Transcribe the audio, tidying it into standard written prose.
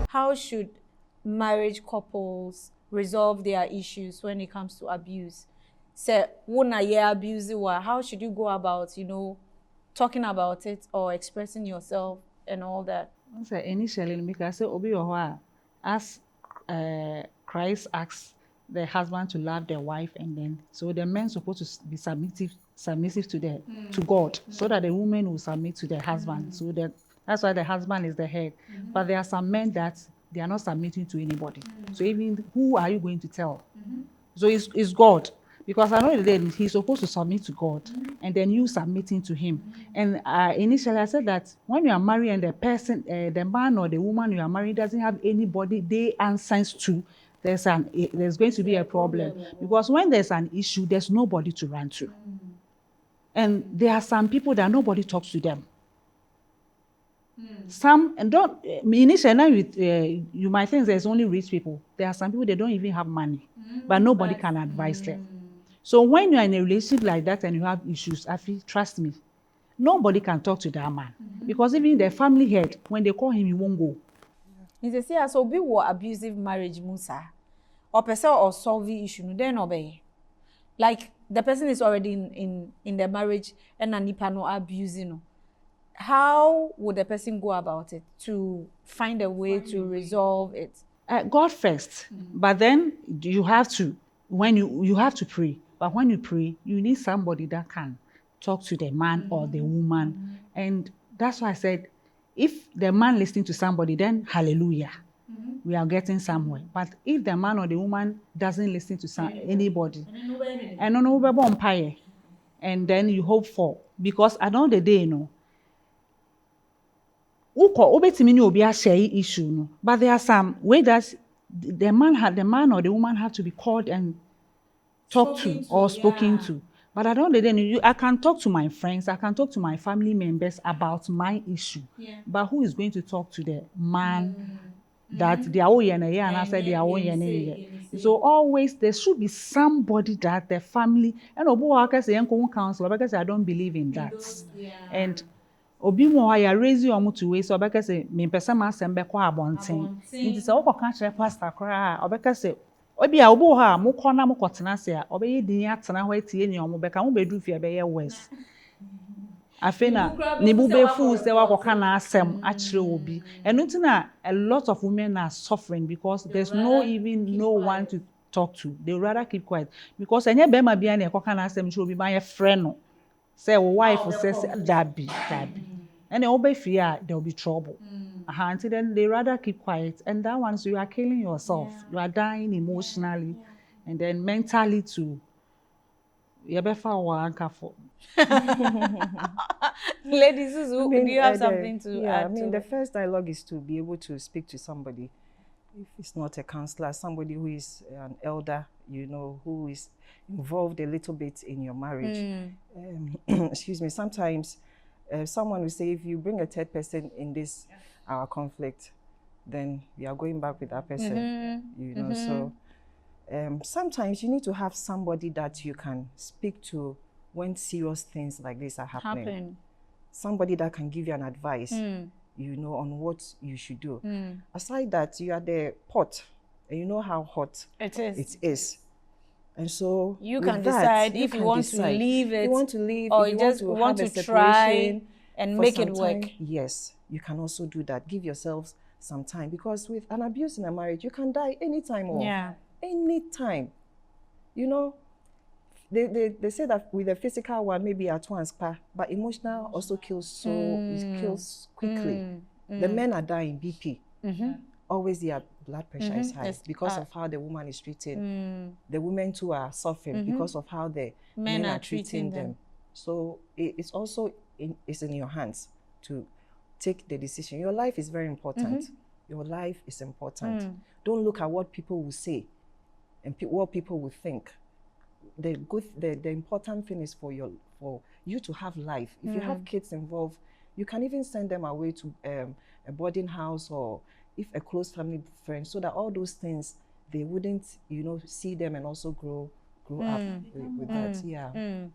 how should marriage couples resolve their issues when it comes to abuse? Say, when I abuse you, how should you go about, talking about it or expressing yourself and all that? So initially, because say obi ohwa as Christ asks the husband to love the wife, and then so the men supposed to be submissive to God, so that the woman will submit to the husband. So that's why the husband is the head. But there are some men that they are not submitting to anybody. So even who are you going to tell? So it's God. Because I know that he's supposed to submit to God, and then you submitting to him. And initially I said that when you are married and the person, the man or the woman you are married doesn't have anybody they answer to, there's going to be a problem. Because when there's an issue, there's nobody to run to. And there are some people that nobody talks to them. Some, and don't, initially you might think there's only rich people. There are some people, they don't even have money, but nobody can advise them. So when you're in a relationship like that and you have issues, I feel, trust me, nobody can talk to that man. Because even the family head, when they call him, he won't go. He says, yeah, so be what abusive marriage, Musa, or person or solve the issue, then obey. Like the person is already in the marriage and a nipa no abusing. How would the person go about it to find a way to resolve it? God first, but then you have to, when you have to pray. But when you pray, you need somebody that can talk to the man or the woman. And that's why I said, if the man listening to somebody, then hallelujah, we are getting somewhere. But if the man or the woman doesn't listen to anybody, and then you hope for, because at the end of the day, issue, but there are some way that the man or the woman have to be called and talked to or spoken to. But I don't I can talk to my friends, I can talk to my family members about my issue. But who is going to talk to the man that they are all and I said they are all so always there should be somebody that the family and counsel because I don't believe in that. And obi mo ya raise you to way so obeka say me pesa ma asem beko abonten nti se wokoka kire pastor kra obeka say obi a obo ha mo kọ na mo kọtena se a obeye din atena ho atie ni omo beka mo bedu fie be ye west afena ni bu be fu se wakoka na asem a kire obi eno nti na a lot of women are suffering because there's no one to talk to. They rather keep quiet because enye be ma bia na ekoka na asem kire obi ba ye frɛ no. Say wife says dabi. And there will be trouble. Until then they rather keep quiet. And that one, so you are killing yourself. You are dying emotionally and then mentally too. You better for. Ladies, do you have something to add? I mean, the first dialogue is to be able to speak to somebody. If it's not a counselor, somebody who is an elder, who is involved a little bit in your marriage. Excuse me, sometimes someone will say, if you bring a third person in this our conflict, then we are going back with that person, So sometimes you need to have somebody that you can speak to when serious things like this are happening. Somebody that can give you an advice. On what you should do. Aside that, you are the pot, and you know how hot it is. And so you can decide if you want to leave it, or you just want to try and make it work. Yes, you can also do that. Give yourselves some time, because with an abuse in a marriage, you can die anytime anytime. They say that with the physical one, maybe at once, but emotional also kills it kills quickly. The men are dying, BP. Always their blood pressure is high because of how the woman is treated. The women too are suffering because of how the men are treating them. So it's also it's in your hands to take the decision. Your life is very important. Your life is important. Don't look at what people will say and what people will think. The important thing is for you to have life. If you have kids involved, you can even send them away to a boarding house, or if a close family friend, so that all those things, they wouldn't see them and also grow up with that.